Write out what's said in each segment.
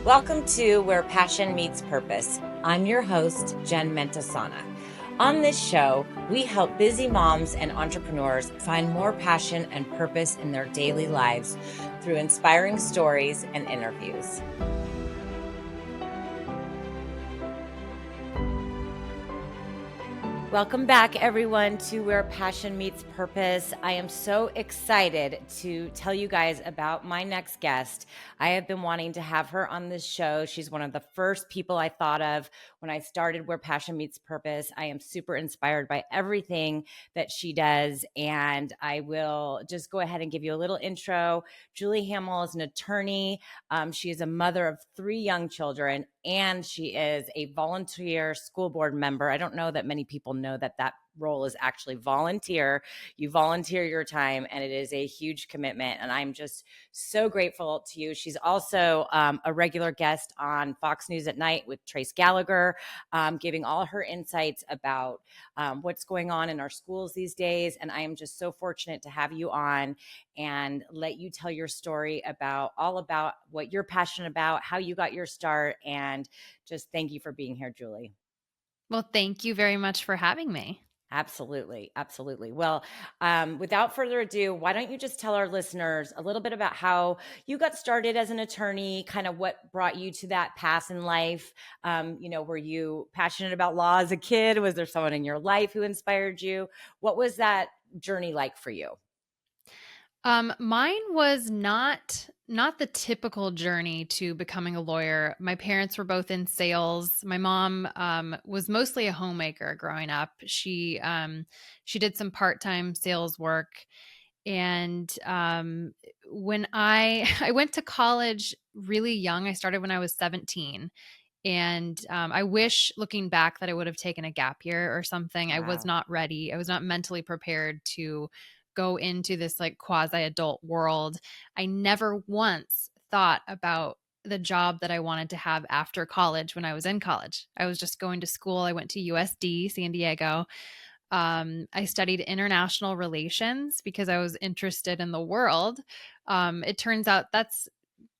Welcome to Where Passion Meets Purpose. I'm your host, Jen Mentesana. On this show, we help busy moms and entrepreneurs find more passion and purpose in their daily lives through inspiring stories and interviews. Welcome back, everyone, to Where Passion Meets Purpose. I am so excited to tell you guys about my next guest. I have been wanting to have her on this show. She's one of the first people I thought of when I started Where Passion Meets Purpose. I am super inspired by everything that she does, and I will just go ahead and give you a little intro. Julie Hamill is an attorney. She is a mother of 3 young children, and she is a volunteer school board member. I don't know that many people know that role is actually volunteer. You volunteer your time, and it is a huge commitment. And I'm just so grateful to you. She's also a regular guest on Fox News at Night with Trace Gallagher, giving all her insights about what's going on in our schools these days. And I am just so fortunate to have you on and let you tell your story about what you're passionate about, how you got your start, and just thank you for being here, Julie. Well, thank you very much for having me. Absolutely. Absolutely. Well, without further ado, why don't you just tell our listeners a little bit about how you got started as an attorney, kind of what brought you to that path in life? Were you passionate about law as a kid? Was there someone in your life who inspired you? What was that journey like for you? Mine was not the typical journey to becoming a lawyer. My parents were both in sales. My mom was mostly a homemaker growing up. She did some part-time sales work, and when I I went to college really young. I started when I was 17. And I wish, looking back, that I would have taken a gap year or something. I was Wow. not ready. I was not mentally prepared to go into this like quasi adult world. I never once thought about the job that I wanted to have after college when I was in college. I was just going to school. I went to USD, San Diego. I studied international relations because I was interested in the world. It turns out that's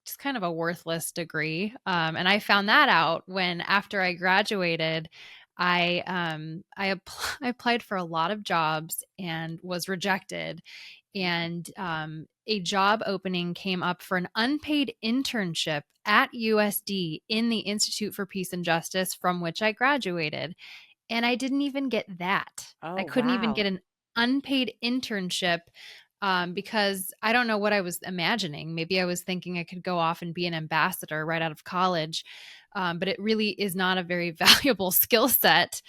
just kind of a worthless degree. And I found that out when, after I graduated, I applied for a lot of jobs and was rejected. And a job opening came up for an unpaid internship at USD in the Institute for Peace and Justice, from which I graduated. And I didn't even get that. I Oh, couldn't even wow. get an unpaid internship because I don't know what I was imagining. Maybe I was thinking I could go off and be an ambassador right out of college, but it really is not a very valuable skill set.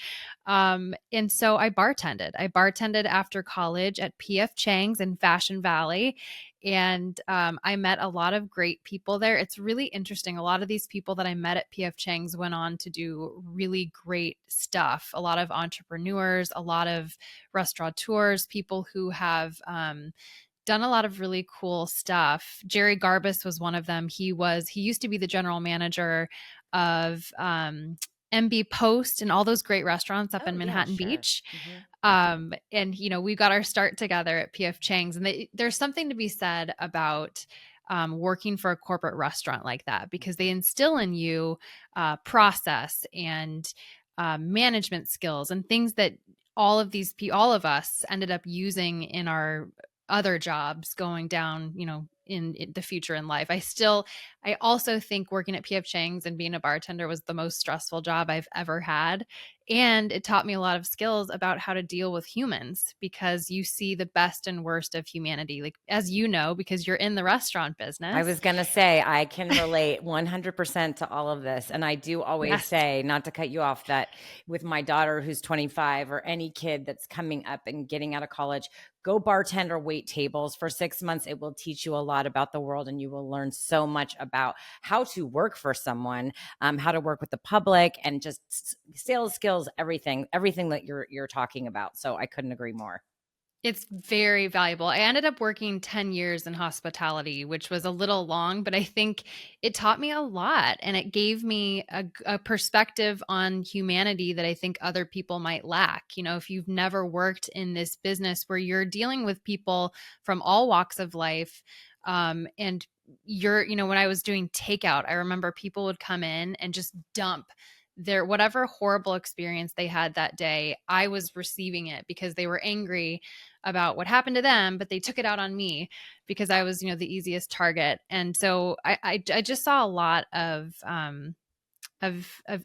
And so I bartended. I bartended after college at PF Chang's in Fashion Valley. And I met a lot of great people there. It's really interesting. A lot of these people that I met at PF Chang's went on to do really great stuff. A lot of entrepreneurs, a lot of restaurateurs, people who have done a lot of really cool stuff. Jerry Garbus was one of them. He used to be the general manager of MB Post and all those great restaurants up Oh, in yeah, Manhattan sure. Beach. Hmm. And we got our start together at PF Chang's, and there's something to be said about working for a corporate restaurant like that, because they instill in you process and management skills and things that all of us ended up using in our other jobs going down, in the future in life. I also think working at PF Chang's and being a bartender was the most stressful job I've ever had. And it taught me a lot of skills about how to deal with humans, because you see the best and worst of humanity, like, as you know, because you're in the restaurant I business. was going to say, I can relate 100% to all of this. And I do always Yes. say, not to cut you off, that with my daughter who's 25, or any kid that's coming up and getting out of college, go bartend or wait tables for 6 months. It will teach you a lot about the world, and you will learn so much about how to work for someone, how to work with the public, and just sales skills, everything that you're talking about. So I couldn't agree more. It's very valuable. I ended up working 10 years in hospitality, which was a little long, but I think it taught me a lot, and it gave me a perspective on humanity that I think other people might lack. If you've never worked in this business where you're dealing with people from all walks of life, and when I was doing takeout, I remember people would come in and just dump their whatever horrible experience they had that day. I was receiving it because they were angry about what happened to them, but they took it out on me because I was, the easiest target. And so I just saw a lot of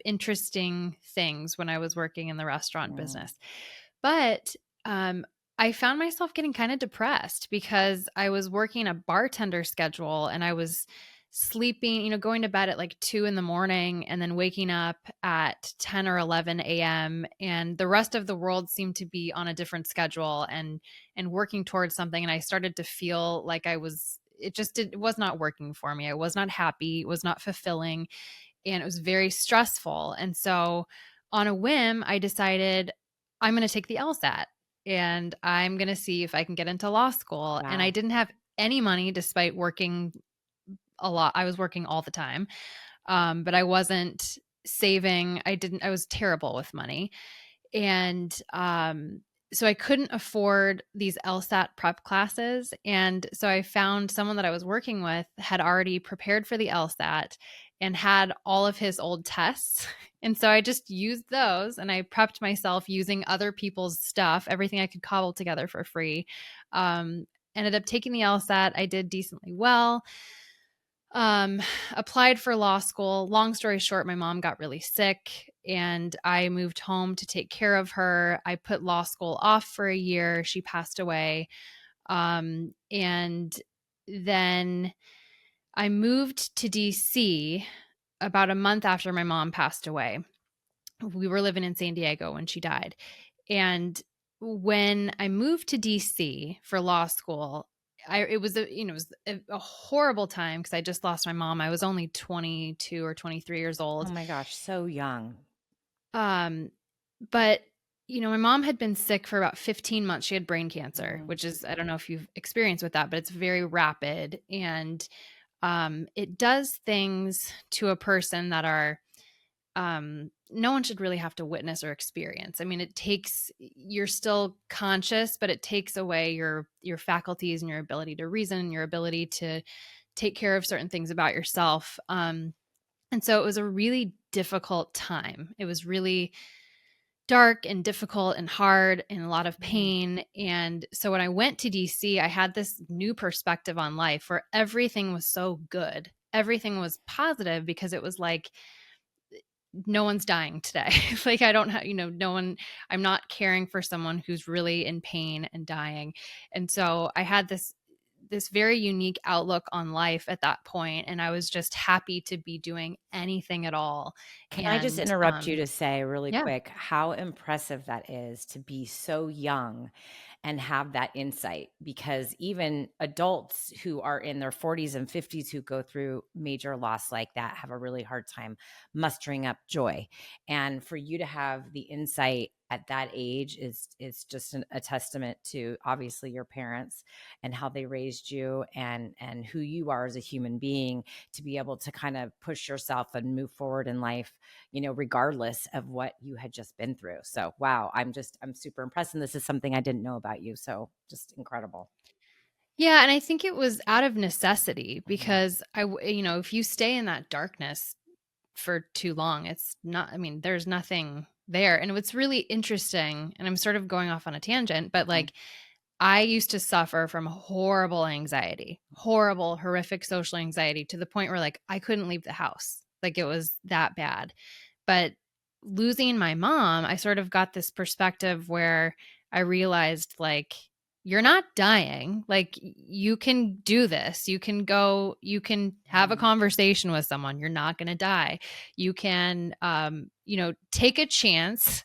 interesting things when I was working in the restaurant Mm. business. But I found myself getting kind of depressed because I was working a bartender schedule and I was sleeping, going to bed at like 2 in the morning and then waking up at 10 or 11 a.m. And the rest of the world seemed to be on a different schedule and working towards something. And I started to feel like it was not working for me. I was not happy. It was not fulfilling, and it was very stressful. And so on a whim, I decided I'm going to take the LSAT and I'm going to see if I can get into law school. And I Wow. didn't have any money despite working a lot. I was working all the time. But I wasn't saving. I was terrible with money. And so I couldn't afford these LSAT prep classes. And so I found someone that I was working with had already prepared for the LSAT and had all of his old tests. And so I just used those and I prepped myself using other people's stuff, everything I could cobble together for free. Ended up taking the LSAT. I did decently well. Um, Applied for law school. Long story short, my mom got really sick and I moved home to take care of her. I put law school off for a year. She passed away. And then I moved to DC about a month after my mom passed away. We were living in San Diego when she died. And when I moved to DC for law school, it was a horrible time because I just lost my mom. I was only 22 or 23 years Oh old. my gosh, so young. Um, but my mom had been sick for about 15 months. She had brain cancer, Mm. which is, I don't know if you've experienced with that, but it's very rapid. And it does things to a person that are no one should really have to witness or experience. I mean, you're still conscious, but it takes away your faculties and your ability to reason, your ability to take care of certain things about yourself. And so it was a really difficult time. It was really dark and difficult and hard and a lot of Mm. pain. And so when I went to DC, I had this new perspective on life where everything was so good. Everything was positive because it was like, no one's dying today. Like I don't have, no one, I'm not caring for someone who's really in pain and dying. And so I had this very unique outlook on life at that point, and I was just happy to be doing anything at all. Can I just And interrupt you to say really yeah. quick how impressive that is to be so young and have that insight? Because even adults who are in their 40s and 50s who go through major loss like that have a really hard time mustering up joy. And for you to have the insight at that age is just a testament to obviously your parents and how they raised you and who you are as a human being to be able to kind of push yourself and move forward in life, regardless of what you had just been through. So, wow, I'm super impressed. And this is something I didn't know about you. So, just incredible. Yeah, and I think it was out of necessity Mhm. because if you stay in that darkness for too long, it's not, I mean, there's nothing there. And what's really interesting, and I'm sort of going off on a tangent, but Mhm. like I used to suffer from horrible anxiety, horrible, horrific social anxiety to the point where like I couldn't leave the house. Like it was that bad. But losing my mom, I sort of got this perspective where I realized like you're not dying. Like you can do this. You can have a Mhm. conversation with someone. You're not going to die. You can take a chance,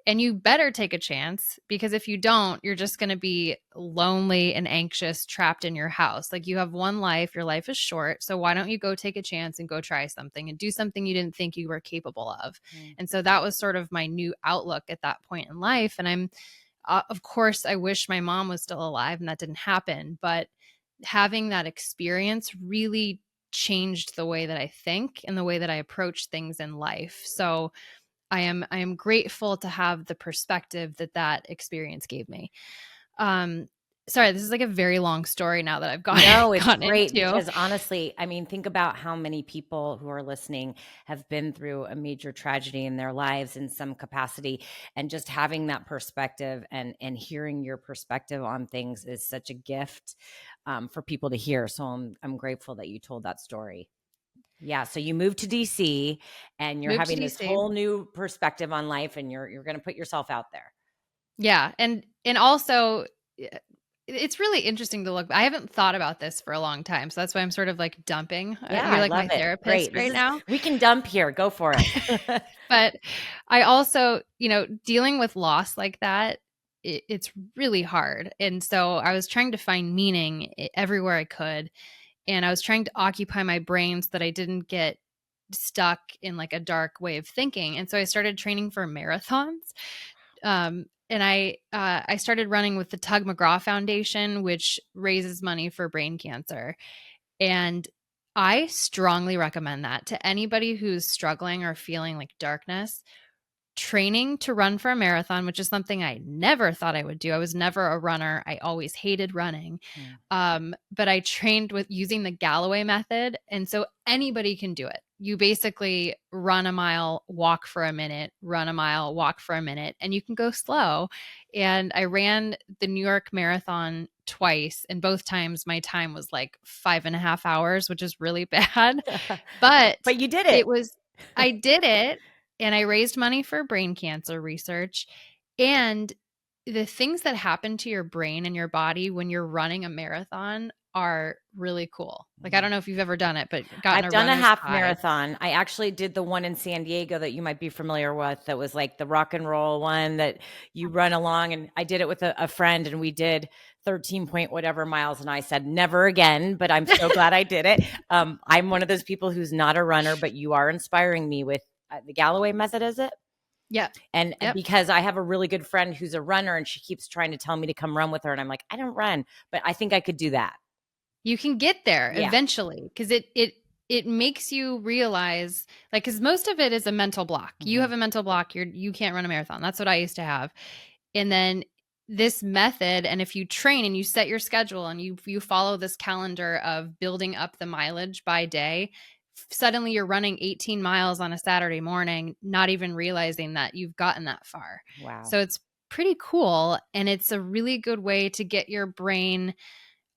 and you better take a chance because if you don't, you're just going to be lonely and anxious, trapped in your house. Like you have one life, your life is short. So why don't you go take a chance and go try something and do something you didn't think you were capable of? Mhm. And so that was sort of my new outlook at that point in life. And of course, I wish my mom was still alive and that didn't happen. But having that experience really changed the way that I think and the way that I approach things in life. So I am grateful to have the perspective that experience gave me. Um, sorry, this is like a very long story now that I've No, it's gone great into. because honestly, I mean, think about how many people who are listening have been through a major tragedy in their lives in some capacity, and just having that perspective and hearing your perspective on things is such a gift for people to hear. So I'm grateful that you told that story. Yeah, so you moved to DC and you're Moved to having this DC. whole new perspective on life, and you're going to put yourself out there. Yeah, and also it's really interesting to look. I haven't thought about this for a long time, so that's why I'm sort of like dumping. Yeah, You're I like love my it. therapist Great. This right is now. we can dump here. Go for it. But I also, dealing with loss like that, it's really hard. And so I was trying to find meaning everywhere I could, and I was trying to occupy my brain so that I didn't get stuck in like a dark way of thinking. And so I started training for marathons. And I started running with the Tug McGraw Foundation, which raises money for brain cancer. And I strongly recommend that to anybody who's struggling or feeling like darkness. Training to run for a marathon, which is something I never thought I would do. I was never a runner. I always hated running. Mm. But I trained with using the Galloway method. And so anybody can do it. You basically run a mile, walk for a minute, run a mile, walk for a minute, and you can go slow. And I ran the New York Marathon twice, and both times my time was like 5.5 hours, which is really bad. But But you did it it. was, I did it, and I raised money for brain cancer research. And the things that happen to your brain and your body when you're running a marathon are really cool. Like, I don't know if you've ever done it, but gotten I've a done a runner's half high. marathon. I actually did the one in San Diego that you might be familiar with. That was like the rock and roll one that you run along. And I did it with a friend, and we did 13 point whatever miles. And I said, never again, but I'm so glad I did it. I'm one of those people who's not a runner, but you are inspiring me with the Galloway method, is it? Yep. And Yep. because I have a really good friend who's a runner, and she keeps trying to tell me to come run with her. And I'm like, I don't run, but I think I could do that. You can get there Yeah. eventually, because it makes you realize, like, because most of it is a mental block. You have Mhm. a mental block. You can't run a marathon. That's what I used to have. And then this method, and if you train and you set your schedule and you follow this calendar of building up the mileage by day, suddenly you're running 18 miles on a Saturday morning, not even realizing that you've gotten that far. Wow. So it's pretty cool, and it's a really good way to get your brain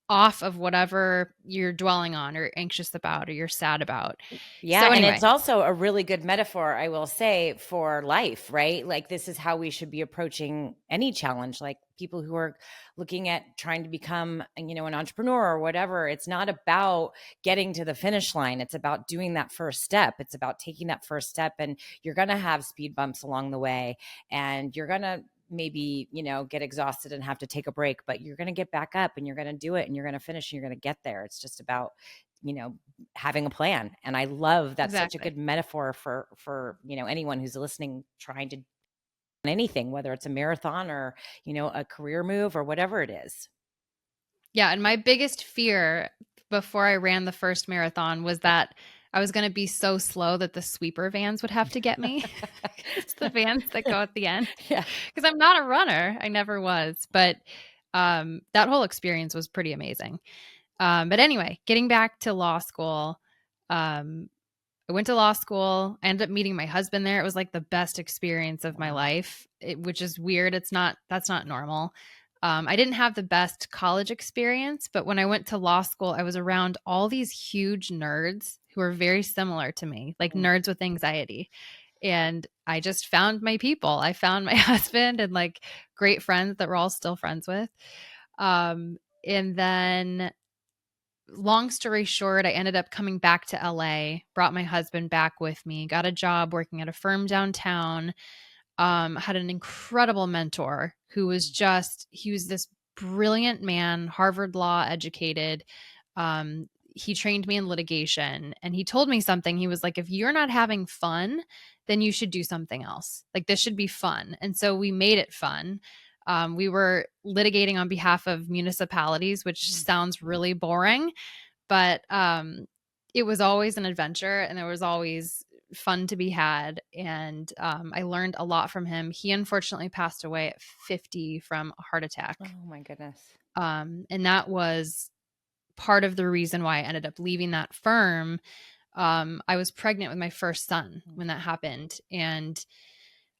off of whatever you're dwelling on or anxious about or you're sad about. Yeah, So and anyway, it's also a really good metaphor, I will say, for life, right? Like this is how we should be approaching any challenge. Like people who are looking at trying to become, an entrepreneur or whatever. It's not about getting to the finish line. It's about doing that first step. It's about taking that first step, and you're going to have speed bumps along the way, and you're going to maybe, get exhausted and have to take a break, but you're going to get back up and you're going to do it and you're going to finish and you're going to get there. It's just about, you know, having a plan. And I love that's such a exactly. good metaphor for anyone who's listening, trying to anything, whether it's a marathon or a career move or whatever it is. Yeah, and my biggest fear before I ran the first marathon was that I was going to be so slow that the sweeper vans would have to get me. It's the vans that go at the end. Yeah. Because I'm not a runner. I never was. But that whole experience was pretty amazing. But anyway, getting back to law school, um, I went to law school. I ended up meeting my husband there. It was like the best experience of my Wow. life, which is weird. That's not normal. I didn't have the best college experience, but when I went to law school, I was around all these huge nerds who are very similar to me, like Mm. nerds with anxiety. And I just found my people. I found my husband and like great friends that we're all still friends with. And then long story short, I ended up coming back to LA, brought my husband back with me, got a job working at a firm downtown, had an incredible mentor who was he was this brilliant man, Harvard law educated. He trained me in litigation, and he told me something. He was like, if you're not having fun, then you should do something else. Like this should be fun. And so we made it fun. We were litigating on behalf of municipalities, which Mm. sounds really boring, but it was always an adventure, and there was always fun to be had. And I learned a lot from him. He unfortunately passed away at 50 from a heart attack. Oh my goodness. And that was part of the reason why I ended up leaving that firm. I was pregnant with my first son when that happened. And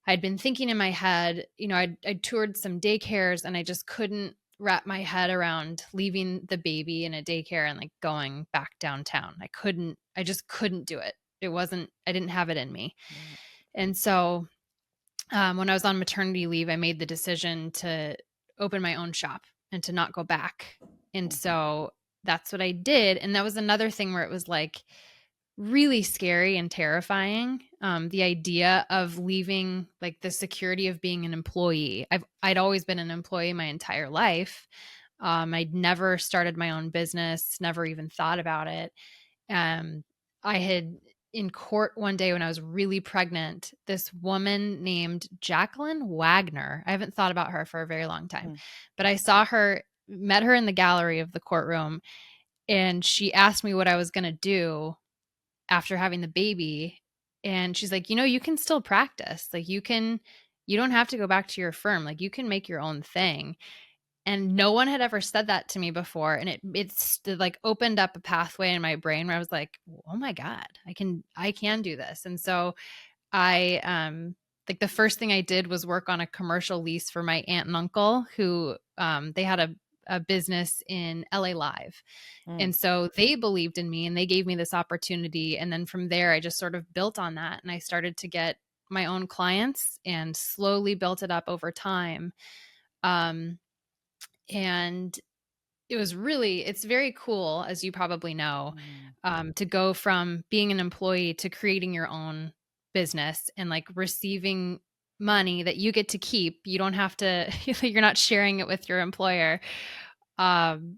I'd been thinking in my head, I'd toured some daycares and I just couldn't wrap my head around leaving the baby in a daycare and like going back downtown. I just couldn't do it. I didn't have it in me. Right. And so when I was on maternity leave, I made the decision to open my own shop and to not go back. And so that's what I did. And that was another thing where it was like really scary and terrifying. The idea of leaving like the security of being an employee. I'd always been an employee my entire life. I'd never started my own business, never even thought about it. I had in court one day when I was really pregnant, this woman named Jacqueline Wagner. I haven't thought about her for a very long time, but I met her in the gallery of the courtroom, and she asked me what I was going to do after having the baby. And she's like, you can still practice. Like you don't have to go back to your firm. Like you can make your own thing. And no one had ever said that to me before. And it's like opened up a pathway in my brain where I was like, oh my God, I can do this. And so I, like the first thing I did was work on a commercial lease for my aunt and uncle who, they had a business in LA Live. And so they believed in me and they gave me this opportunity. And then from there, I just sort of built on that. And I started to get my own clients and slowly built it up over time. And it's very cool, as you probably know, to go from being an employee to creating your own business and like receiving money that you get to keep. You don't have to, you're not sharing it with your employer. And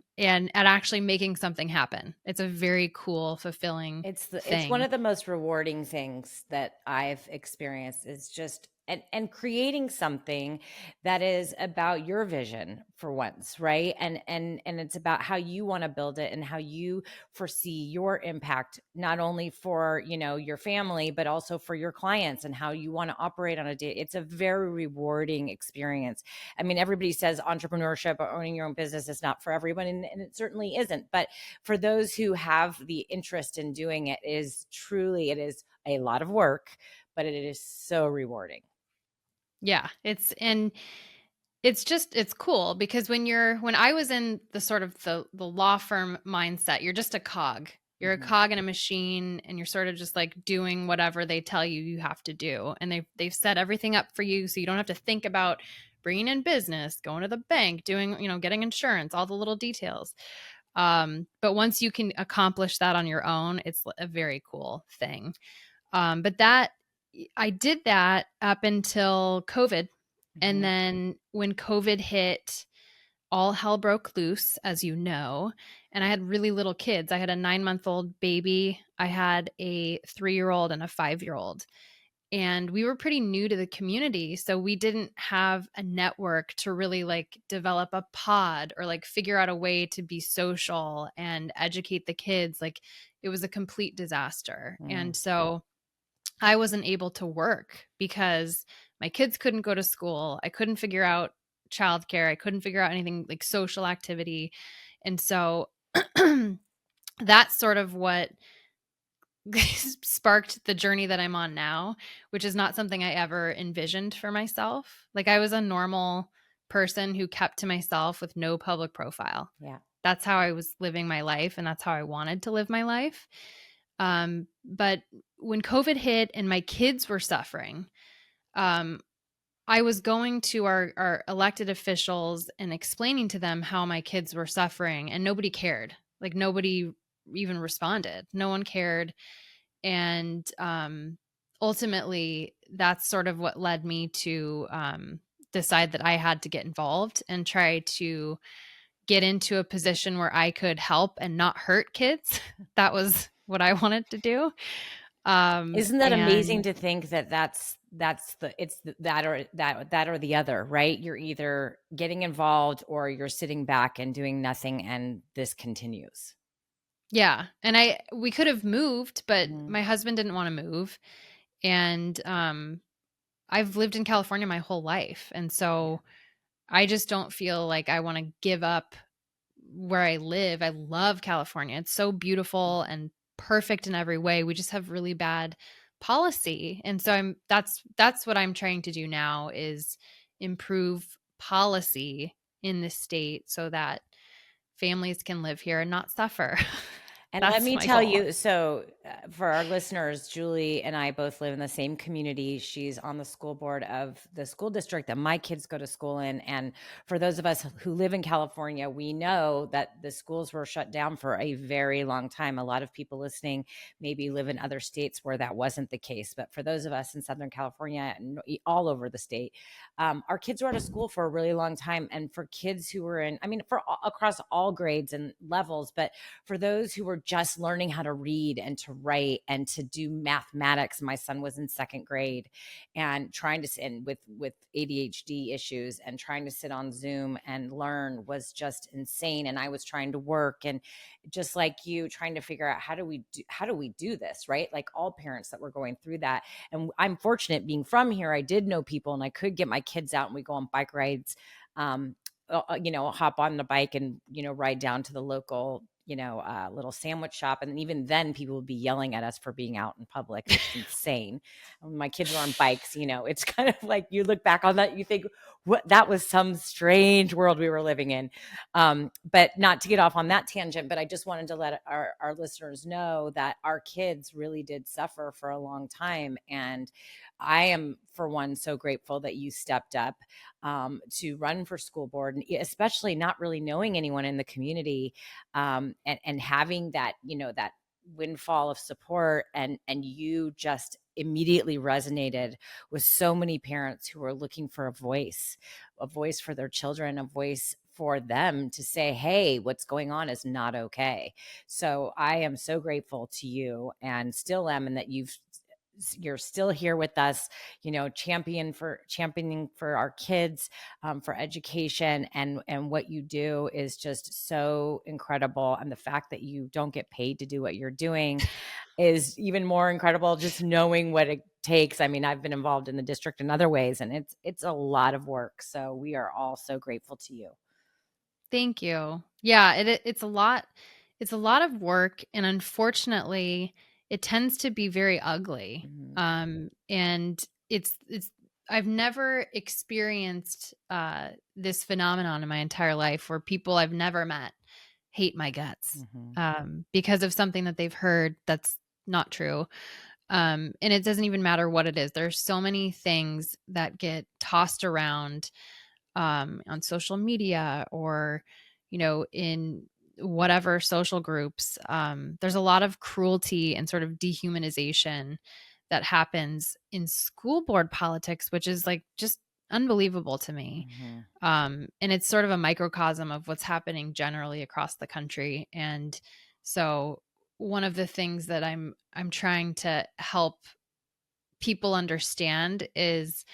actually making something happen. It's a very cool, fulfilling It's one thing. of the most rewarding things that I've experienced is just and creating something that is about your vision for once, right? And it's about how you want to build it and how you foresee your impact, not only for, your family, but also for your clients and how you want to operate on a day. It's a very rewarding experience. I mean, everybody says entrepreneurship or owning your own business is not for everyone, and it certainly isn't. But for those who have the interest in doing it, it is a lot of work, but it is so rewarding. Yeah. It's cool because when I was in the sort of the law firm mindset, you're just a cog. You're a cog in a machine and you're sort of just like doing whatever they tell you have to do. And they've set everything up for you so you don't have to think about bringing in business, going to the bank, doing, getting insurance, all the little details. But once you can accomplish that on your own, it's a very cool thing. But I did that up until COVID. And then when COVID hit, all hell broke loose, as you know. And I had really little kids. I had a 9-month-old baby. I had a 3-year-old and a 5-year-old. And we were pretty new to the community. So we didn't have a network to really like develop a pod or like figure out a way to be social and educate the kids. Like it was a complete disaster. And so I wasn't able to work because my kids couldn't go to school. I couldn't figure out childcare. I couldn't figure out anything like social activity. And so that's sort of what sparked the journey that I'm on now, which is not something I ever envisioned for myself. Like I was a normal person who kept to myself with no public profile. Yeah. That's how I was living my life and that's how I wanted to live my life. But when COVID hit and my kids were suffering, I was going to our elected officials and explaining to them how my kids were suffering and nobody cared. Like nobody even responded. No one cared. And ultimately, that's sort of what led me to decide that I had to get involved and try to get into a position where I could help and not hurt kids. That was what I wanted to do. Isn't that amazing And to think that that or the other, right? You're either getting involved or you're sitting back and doing nothing, and this continues. yeah, and we could have moved, but my husband didn't want to move. And I've lived in California my whole life. And so I just don't feel like I want to give up where I live. I love California. It's so beautiful and perfect in every way. We just have really bad policy. And so that's what I'm trying to do now is improve policy in the state so that families can live here and not suffer. And let That's me my tell goal. you, so for our listeners, Julie and I both live in the same community. She's on the school board of the school district that my kids go to school in. And for those of us who live in California, we know that the schools were shut down for a very long time. A lot of people listening maybe live in other states where that wasn't the case. But for those of us in Southern California and all over the state, our kids were out of school for a really long time. And for kids who were in, I mean, across all grades and levels, but for those who were just learning how to read and to write and to do mathematics. My son was in second grade and trying to and with ADHD issues and trying to sit on Zoom and learn was just insane. And I was trying to work and just like you trying to figure out how do we do this, right? Like all parents that were going through that. And I'm fortunate being from here. I did know people and I could get my kids out and we go on bike rides. Hop on the bike and, ride down to the local, little sandwich shop. And even then people would be yelling at us for being out in public. It's insane. When my kids were on bikes, it's kind of like you look back on that, you think what that was some strange world we were living in. But not to get off on that tangent, but I just wanted to let our listeners know that our kids really did suffer for a long time. And I am, for one, so grateful that you stepped up to run for school board, and especially not really knowing anyone in the community, and having that, that windfall of support, and you just immediately resonated with so many parents who are looking for a voice for their children, a voice for them to say, hey, what's going on is not okay. So I am so grateful to you and still am, and that you're still here with us, championing for our kids, for education, and what you do is just so incredible. And the fact that you don't get paid to do what you're doing is even more incredible. Just knowing what it takes. I mean, I've been involved in the district in other ways, and it's a lot of work. So we are all so grateful to you. Thank you. Yeah, it's a lot. It's a lot of work, and unfortunately, it tends to be very ugly. Mhm. And it's I've never experienced this phenomenon in my entire life where people I've never met hate my guts Mhm. because of something that they've heard that's not true. And it doesn't even matter what it is. There's so many things that get tossed around on social media or, in whatever social groups. There's a lot of cruelty and sort of dehumanization that happens in school board politics, which is like just unbelievable to me. Mhm. And it's sort of a microcosm of what's happening generally across the country. And so one of the things that I'm trying to help people understand is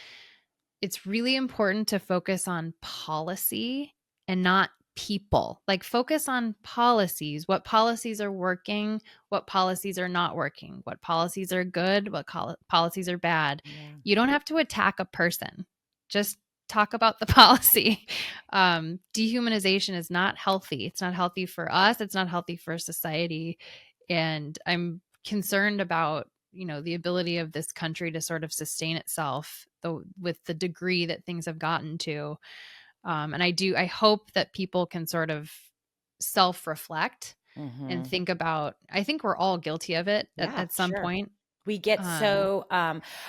it's really important to focus on policy and not people. Like focus on policies, what policies are working, what policies are not working, what policies are good, what policies are bad. Yeah. You don't have to attack a person. Just talk about the policy. Dehumanization is not healthy. It's not healthy for us. It's not healthy for society. And I'm concerned about the ability of this country to sort of sustain itself with the degree that things have gotten to. And I hope that people can sort of self-reflect and Mhm. think about, I think we're all guilty of it Yeah, at some sure. point. We get Um, so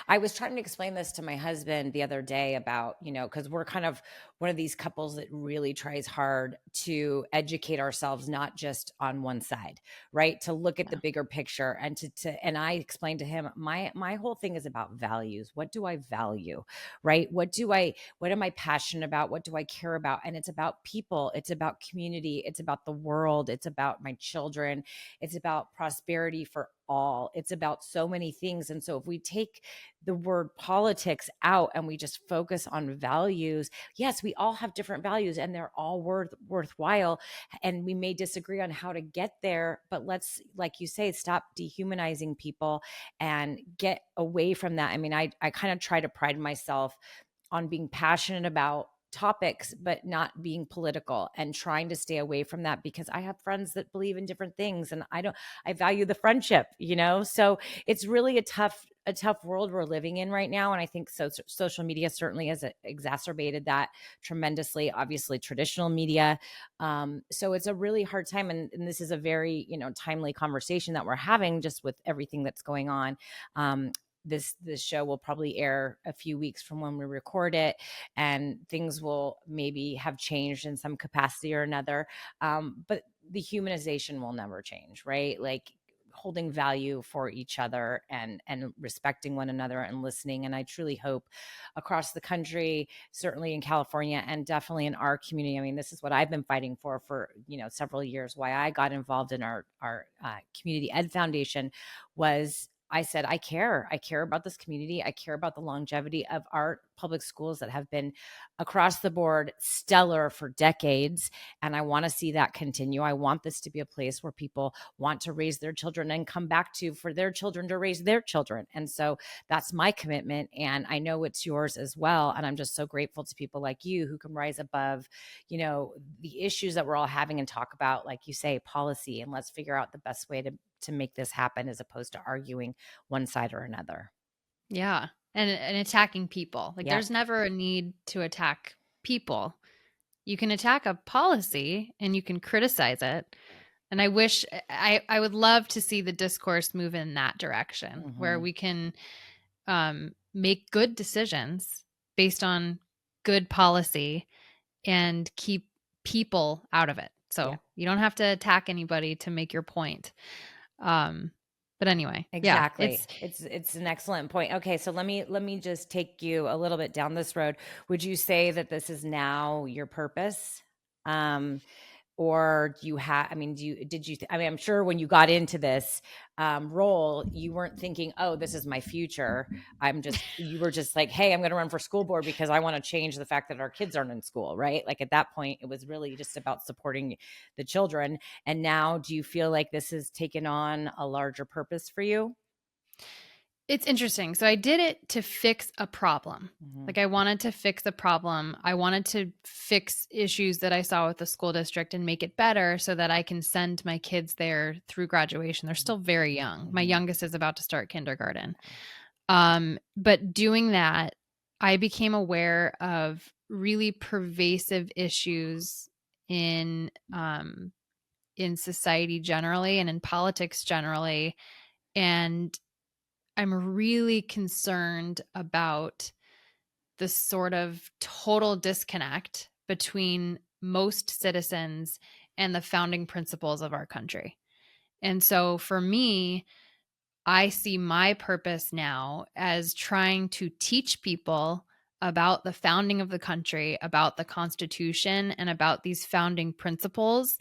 I was trying to explain this to my husband the other day about, because we're kind of one of these couples that really tries hard to educate ourselves, not just on one side, right? To look at the yeah. bigger picture and and I explained to him, my whole thing is about values. What do I value? Right? What am I passionate about? What do I care about? And it's about people, it's about community, it's about the world, it's about my children, it's about prosperity for all. It's about so many things. And so if we take the word politics out and we just focus on values, yes, we all have different values and they're all worthwhile. And we may disagree on how to get there, but let's, like you say, stop dehumanizing people and get away from that. I mean, I kind of try to pride myself on being passionate about topics, but not being political, and trying to stay away from that, because I have friends that believe in different things, and I value the friendship, so it's really a tough world we're living in right now. And I think social media certainly has exacerbated that tremendously, obviously traditional media. So it's a really hard time. And this is a very, timely conversation that we're having, just with everything that's going on. This show will probably air a few weeks from when we record it, and things will maybe have changed in some capacity or another. But the humanization will never change, right? Like, holding value for each other, and respecting one another, and listening. And I truly hope across the country, certainly in California, and definitely in our community. I mean, this is what I've been fighting for several years. Why I got involved in our community ed foundation was, I said, I care about this community. I care about the longevity of our public schools that have been across the board stellar for decades. And I want to see that continue. I want this to be a place where people want to raise their children and come back to, for their children to raise their children. And so that's my commitment. And I know it's yours as well. And I'm just so grateful to people like you who can rise above, the issues that we're all having, and talk about, like you say, policy, and let's figure out the best way to make this happen, as opposed to arguing one side or another. Yeah. And attacking people. Like, Yep. there's never a need to attack people. You can attack a policy and you can criticize it. And I wish I would love to see the discourse move in that direction, where we can make good decisions based on good policy and keep people out of it. So you don't have to attack anybody to make your point. But anyway, Exactly. It's an excellent point. Okay, so let me just take you a little bit down this road. Would you say that this is now your purpose? Or do you have, I mean, I'm sure when you got into this role, you weren't thinking, oh, this is my future. You were just like, hey, I'm going to run for school board because I want to change the fact that our kids aren't in school, right? Like, at that point, it was really just about supporting the children. And now, do you feel like this has taken on a larger purpose for you? It's interesting. So I did it to fix a problem. Like, I wanted to fix a problem. I wanted to fix issues that I saw with the school district and make it better so that I can send my kids there through graduation. They're still very young. My youngest is about to start kindergarten. But doing that, I became aware of really pervasive issues in society generally and in politics generally. And I'm really concerned about the sort of total disconnect between most citizens and the founding principles of our country. And so for me, I see my purpose now as trying to teach people about the founding of the country, about the Constitution, and about these founding principles,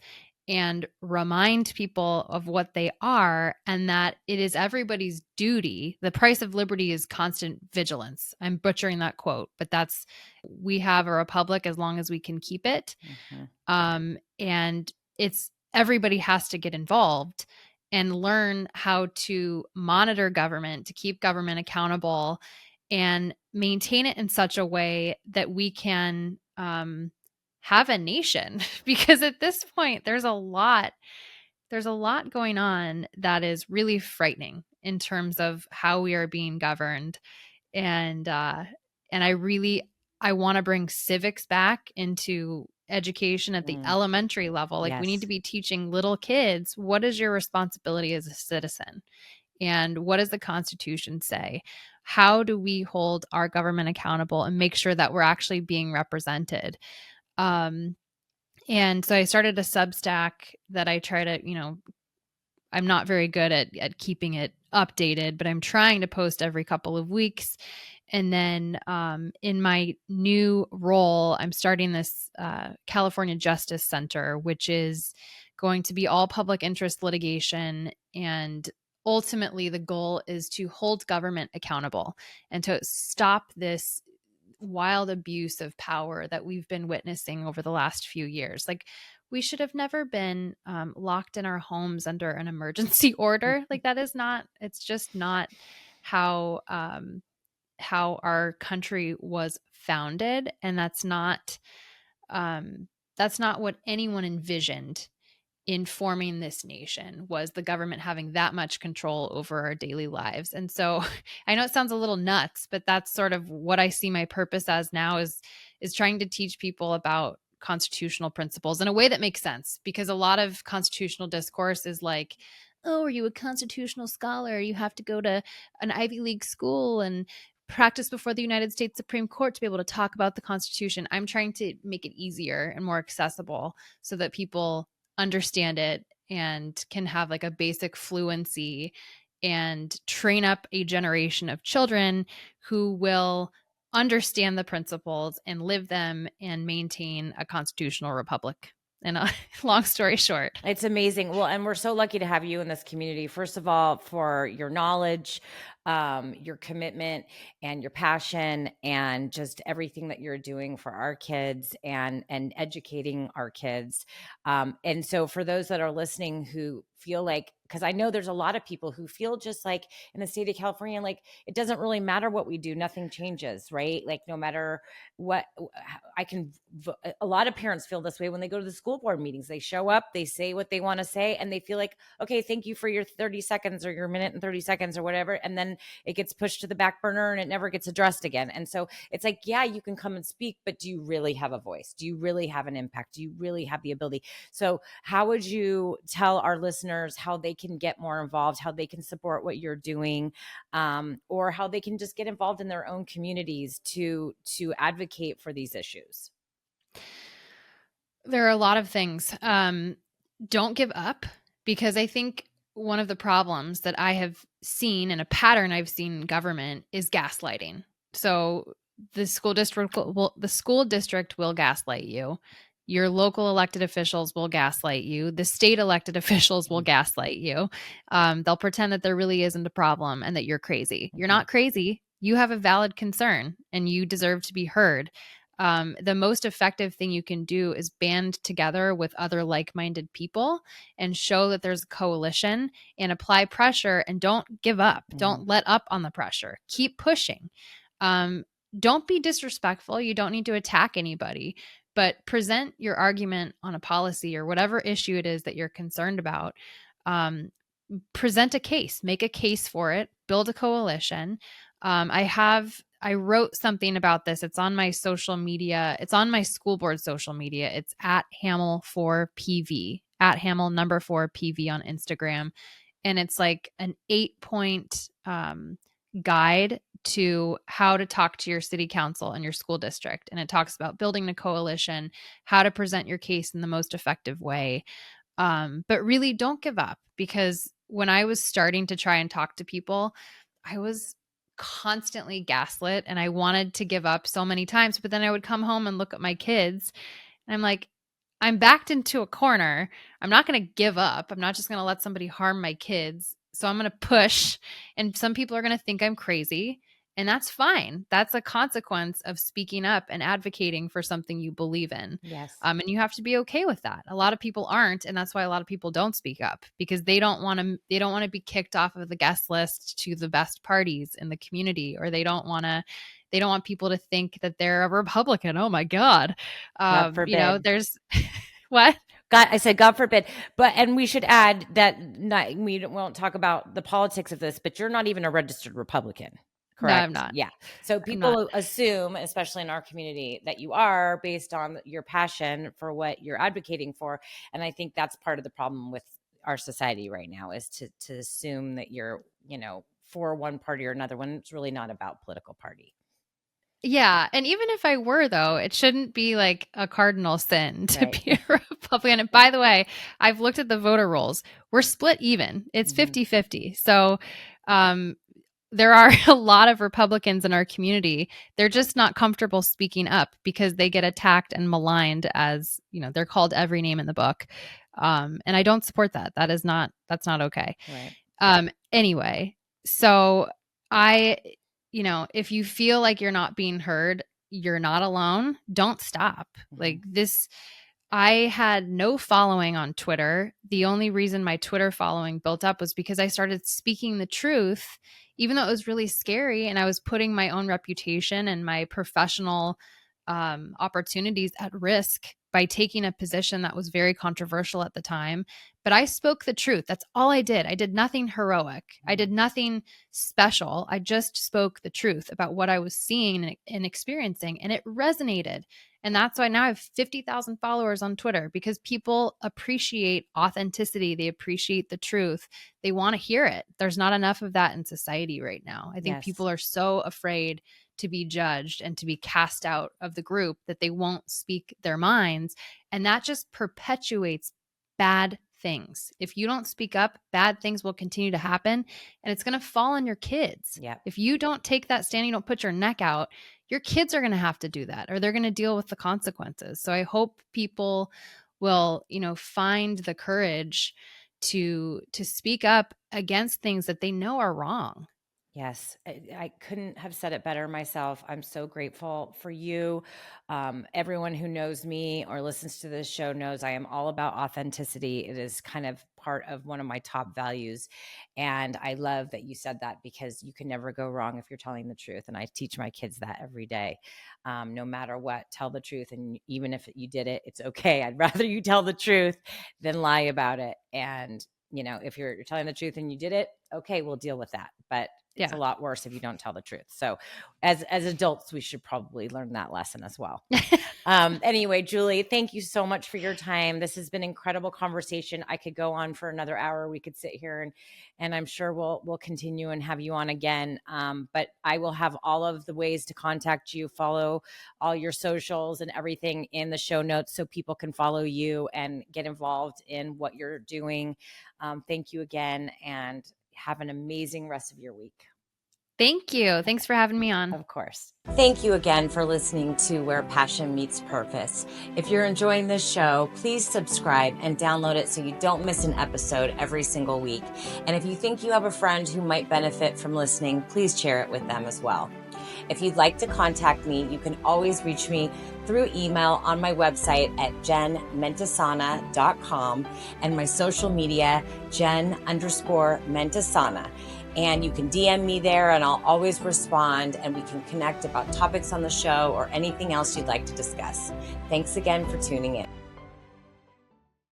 and remind people of what they are, and that it is everybody's duty. The price of liberty is constant vigilance. I'm butchering that quote, but we have a republic as long as we can keep it. And it's everybody has to get involved and learn how to monitor government, to keep government accountable, and maintain it in such a way that we can have a nation. Because at this point, there's a lot going on that is really frightening in terms of how we are being governed. And I want to bring civics back into education at the elementary level. Like, we need to be teaching little kids, what is your responsibility as a citizen? And what does the Constitution say? How do we hold our government accountable and make sure that we're actually being represented? And so I started a Substack that I try to, I'm not very good at keeping it updated, but I'm trying to post every couple of weeks. And then in my new role, I'm starting this California Justice Center, which is going to be all public interest litigation. And ultimately, the goal is to hold government accountable and to stop this wild abuse of power that we've been witnessing over the last few years. Like, we should have never been locked in our homes under an emergency order. Like, it's just not how how our country was founded, and that's not what anyone envisioned in forming this nation, was the government having that much control over our daily lives. And so I know it sounds a little nuts, but that's sort of what I see my purpose as now, is trying to teach people about constitutional principles in a way that makes sense, because a lot of constitutional discourse is like, oh, are you a constitutional scholar? You have to go to an Ivy League school and practice before the United States Supreme Court to be able to talk about the Constitution. I'm trying to make it easier and more accessible so that people understand it and can have like a basic fluency, and train up a generation of children who will understand the principles and live them and maintain a constitutional republic. And long story short, It's amazing. Well, and we're so lucky to have you in this community. First of all, for your knowledge, your commitment, and your passion, and just everything that you're doing for our kids and educating our kids. And so, for those that are listening who feel like, because I know there's a lot of people who feel just like in the state of California, like it doesn't really matter what we do, nothing changes, right? Like no matter what, I can. A lot of parents feel this way when they go to the school board meetings. They show up, they say what they want to say, and they feel like, okay, thank you for your 30 seconds or your minute and 30 seconds or whatever. And then it gets pushed to the back burner and it never gets addressed again. And so it's like, yeah, you can come and speak, but do you really have a voice? Do you really have an impact? Do you really have the ability? So how would you tell our listeners how they can get more involved, how they can support what you're doing, or how they can just get involved in their own communities to advocate for these issues? there are a lot of things. Don't give up, because I think one of the problems that I have seen, and a pattern I've seen in government, is gaslighting. So the school district will gaslight you. Your local elected officials will gaslight you. The state elected officials will gaslight you. They'll pretend that there really isn't a problem and that you're crazy. You're not crazy. You have a valid concern and you deserve to be heard. The most effective thing you can do is band together with other like-minded people and show that there's a coalition, and apply pressure, and don't give up. Don't let up on the pressure. Keep pushing. Don't be disrespectful. You don't need to attack anybody, but present your argument on a policy or whatever issue it is that you're concerned about. Present a case, make a case for it, build a coalition. I wrote something about this. It's on my social media. It's on my school board social media. It's at Hammil4PV, at Hammil number 4PV on Instagram. And it's like an 8-point guide to how to talk to your city council and your school district. And it talks about building a coalition, how to present your case in the most effective way. But really don't give up, because when I was starting to try and talk to people, I was constantly gaslit and I wanted to give up so many times. But then I would come home and look at my kids and I'm like, I'm backed into a corner. I'm not going to give up. I'm not just going to let somebody harm my kids. So I'm going to push, and some people are going to think I'm crazy. And that's fine. That's a consequence of speaking up and advocating for something you believe in. Yes. And you have to be okay with that. A lot of people aren't, and that's why a lot of people don't speak up, because they don't want to. They don't want to be kicked off of the guest list to the best parties in the community, or they don't want to. They don't want people to think that they're a Republican. Oh my God, God forbid. there's what. God, I said, God forbid. And we should add that we won't talk about the politics of this, but you're not even a registered Republican. No, Correct. I'm not. Yeah. So people assume, especially in our community, that you are, based on your passion for what you're advocating for. And I think that's part of the problem with our society right now, is to assume that you're, for one party or another, when it's really not about political party. Yeah. And even if I were, though, it shouldn't be like a cardinal sin to be a Republican. And by the way, I've looked at the voter rolls. We're split even. It's 50-50. So there are a lot of Republicans in our community. They're just not comfortable speaking up because they get attacked and maligned, as, they're called every name in the book. And I don't support that. That's not okay. Right. Anyway, so if you feel like you're not being heard, you're not alone. Don't stop. Like this, I had no following on Twitter. The only reason my Twitter following built up was because I started speaking the truth, even though it was really scary. And I was putting my own reputation and my professional opportunities at risk by taking a position that was very controversial at the time. But I spoke the truth. That's all I did. I did nothing heroic. I did nothing special. I just spoke the truth about what I was seeing and experiencing, and it resonated. And that's why now I have 50,000 followers on Twitter, because people appreciate authenticity. They appreciate the truth. They want to hear it. There's not enough of that in society right now. I think Yes. people are so afraid to be judged and to be cast out of the group that they won't speak their minds. And that just perpetuates bad things. If you don't speak up, bad things will continue to happen, and it's going to fall on your kids. Yep. If you don't take that stand, you don't put your neck out, your kids are going to have to do that, or they're going to deal with the consequences. So I hope people will, find the courage to speak up against things that they know are wrong. Yes, I couldn't have said it better myself. I'm so grateful for you. Everyone who knows me or listens to this show knows I am all about authenticity. It is kind of part of one of my top values. And I love that you said that, because you can never go wrong if you're telling the truth. And I teach my kids that every day. No matter what, tell the truth. And even if you did it, it's okay. I'd rather you tell the truth than lie about it. And if you're telling the truth and you did it, okay, we'll deal with that. But it's a lot worse if you don't tell the truth. So as adults, we should probably learn that lesson as well. Anyway, Julie, thank you so much for your time. This has been an incredible conversation. I could go on for another hour. We could sit here and I'm sure we'll continue and have you on again. But I will have all of the ways to contact you, follow all your socials and everything in the show notes so people can follow you and get involved in what you're doing. Thank you again, and have an amazing rest of your week. Thank you. Thanks for having me on. Of course. Thank you again for listening to Where Passion Meets Purpose. If you're enjoying this show, please subscribe and download it so you don't miss an episode every single week. And if you think you have a friend who might benefit from listening, please share it with them as well. If you'd like to contact me, you can always reach me through email on my website at jenmentesana.com and my social media, Jen_Mentesana. And you can DM me there and I'll always respond, and we can connect about topics on the show or anything else you'd like to discuss. Thanks again for tuning in.